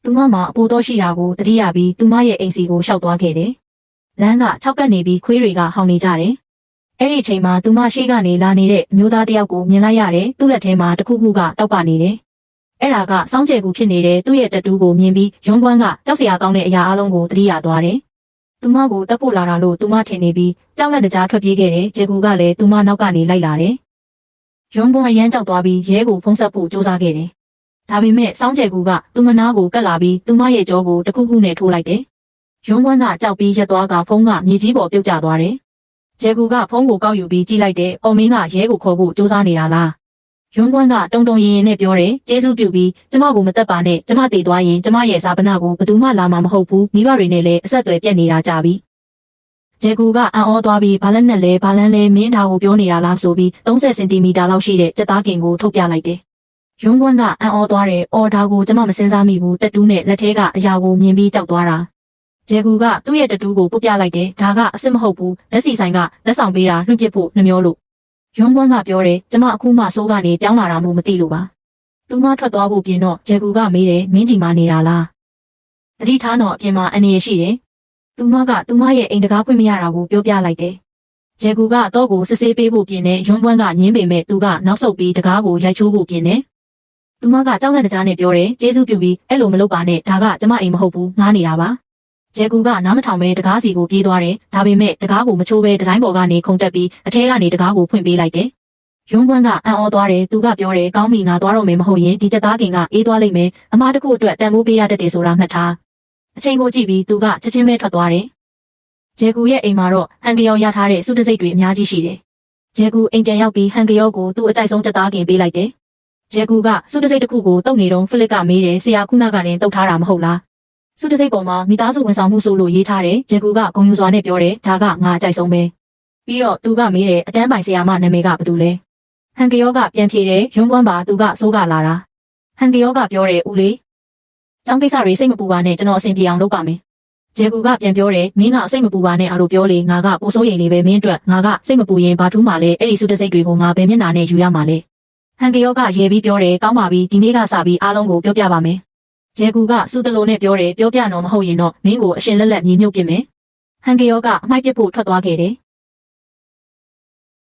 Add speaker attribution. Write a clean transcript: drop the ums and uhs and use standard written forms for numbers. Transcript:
Speaker 1: သူမမှာအပူတော့ရှိတာကိုတတိယပြီးသူမရဲ့အိမ်စီကိုရှောက်သွားခဲ့တယ်လမ်းက6ကပ်နေပြီးခွေးတွေကဟောင်နေကြတယ်အဲ့ဒီအချိန်မှာသူမရှိကနေလာနေတဲ့အမျိုးသားတယောက်ကိုမြင်လိုက်ရတယ်သူ့လက်ထဲမှာတခုခုကတောက်ပနေတယ်အဲ့ဒါကစောင်းကျဲကူဖြစ်နေတဲ့သူ့ရဲ့တက်တူးကိုမြင်ပြီးရုံးကွမ်းကကြောက်စရာကောင်းတဲ့အရာအလုံးကိုတတိယသွားတယ်သူမကိုတက်ဖို့လာတာလို့သူမထင်နေပြီးကြောက်လက်တကြားထွက်ပြေးခဲ့တယ်ဂျေကူကလည်းသူမနောက်ကနေလိုက်လာတယ်ရုံးကွမ်းအရန်ကြောက်သွားပြီးရဲကိုဖုံးဆက်ဖို့စူးစမ်းခဲ့တယ်ဒါပေမဲ့စောင်းကျဲကူကသူမနာကိုကတ်လာပြီးသူမရဲ့ကြောကိုတခုခုနဲ့ထိုးလိုက်တယ်ရုံးကွမ်းကကြောက်ပြီးရက်သွားကဖုံးကမြေကြီးပေါ်ပြုတ်ကျသွားတယ်ဂျေကူကဖုံးကိုကောက်ယူပြီးကြည့်လိုက်တယ်အော်မင်းကရဲကိုခေါ်ဖို့စူးစမ်းနေတာလားရုံးကွမ်းကတုံတုံရင်ရင်နဲ့ပြောတယ်ကျေးဇူးပြုပြီးကျမကိုမတက်ပါနဲ့ကျမတည်သွားရင်ကျမရဲ့ဇာပနာကိုဘယ်သူမှလာမှာမဟုတ်ဘူးမိဘတွေနဲ့လည်းအဆက်အသွယ်ပြတ်နေတာကြပြီဂျေကူကအံ့ဩသွားပြီးဘာလက်နဲ့လဲဘာလန်းလဲမင်းဒါကိုပြောနေတာလားဆိုပြီး30စင်တီမီတာလောက်ရှိတဲ့ကြက်သားကင်ကိုထုတ်ပြလိုက်တယ်ရုံးကွမ်းကအံ့ဩသွားတယ်အော်ဒါကိုကျမမစင်စားမိဘူးတက်တူးနဲ့လက်ထဲကအရာကိုမြင်ပြီးကြောက်သွားတာဂျေကူကသူ့ရဲ့တက်တူးကိုပုတ်ပြလိုက်တယ်ဒါကအစ်စ်မဟုတ်ဘူးလက်စီဆိုင်ကလက်ဆောင်ပေးတာလွှင့်ပစ်ဖို့နှမျောလို့ရုံးကွမ်းကပြောတယ်ကျမအခုမှစိုးကနေပြောင်းလာတာမို့မသိလို့ပါသူမထွက်သွားဖို့ပြင်တော့ဂျေကူကမေးတယ်မင်းဒီမှာနေတာလားတတိထားတော့အပြင်မှာအနေရရှိတယ်သူမကသူမရဲ့အိမ်တကားဖွင့်မရတာကိုပြောပြလိုက်တယ်ဂျေကူကတော့ကိုစစ်ဆေးပေးဖို့ပြင်တယ်ရုံးကွမ်းကညင်းပေမဲ့သူကနောက်ဆုတ်ပြီးတကားကိုရိုက်ချိုးဖို့ပြင်တယ်သူမကကြောက်လန့်တကြားနဲ့ပြောတယ်ကျေးဇူးပြုပြီးအဲ့လိုမလုပ်ပါနဲ့ဒါကကျမအိမ်မဟုတ်ဘူးငားနေတာပါဂျေကူကနားမထောင်ပဲတကားစီကိုပြေးသွားတယ်ဒါပေမဲ့တကားကိုမချိုးပဲတိုင်းပေါ်ကနေခုန်တက်ပြီးအထဲကနေတကားကိုဖွင့်ပေးလိုက်တယ်ရုံးကွမ်းကအံ့ဩသွားတယ်သူကပြောတယ်ကောင်းပြီငါသွားတော့မယ်မဟုတ်ရင်ဒီချက်သားကင်ကအေးသွားလိမ့်မယ်အမားတခုအတွက်တန်ဖိုးပေးရတတ်တယ်ဆိုတာမှတ်ထားအချိန်ကိုကြည့်ပြီးသူကချက်ချင်းပဲထွက်သွားတယ်ဂျေကူရဲ့အိမ်မှာတော့ဟန်ကယောရထားတဲ့စုတစိတ်တွေအများကြီးရှိတယ်ဂျေကူအိမ်ပြန်ရောက်ပြီးဟန်ကယောကိုသူ့အကြိုက်ဆုံးချက်သားကင်ပေးလိုက်တယ်ဂျေကူကစုတစိတ်တစ်ခုကိုတုတ်နေတော့ဖိလစ်ကမေးတယ်ဆရာခုနကလည်းတုတ်ထားတာမဟုတ်လားစုတစိတ်ပေါ်မှာမိသားစုဝန်ဆောင်မှုဆိုလို့ရေးထားတယ်ဂျေကူကဂုဏ်ယူစွာနဲ့ပြောတယ်ဒါကငါအကြိုက်ဆုံးပဲပြီးတော့သူကမေးတယ်အတန်းပိုင်ဆရာမနာမည်ကဘာတူလဲဟန်ကယောကပြန်ဖြေတယ်ရုံးကွမ်းပါသူကစိုးကလာတာဟန်ကယောကပြောတယ်ဦးလေးကျောင်းကိစ္စတွေစိတ်မပူပါနဲ့ကျွန်တော်အဆင်ပြေအောင်လုပ်ပါမယ်ဂျေကူကပြန်ပြောတယ်မင်းကစိတ်မပူပါနဲ့အားလို့ပြောလေငါကပိုစိုးရိမ်နေပဲမင်းအတွက်ငါကစိတ်မပူရင်ဘာထူးမှလဲအဲ့ဒီစုတစိတ်တွေကိုငါဘယ်မျက်နှာနဲ့ယူရမှာလဲဟန်ကယောကရေပြီးပြောတယ်ကောင်းပါပြီဒီနေ့ကစပြီးအားလုံးကိုပြောပြပါမယ်ဂျေကူကစုတလုံးနဲ့ပြောတယ်ပြောပြတော့မဟုတ်ရင်တော့မင်းကိုအရှင်လက်လက်မြေမြုပ်ပြစ်မယ်ဟန်ကယောကအမိုက်ပစ်ဖို့ထွက်သွားခဲ့တယ်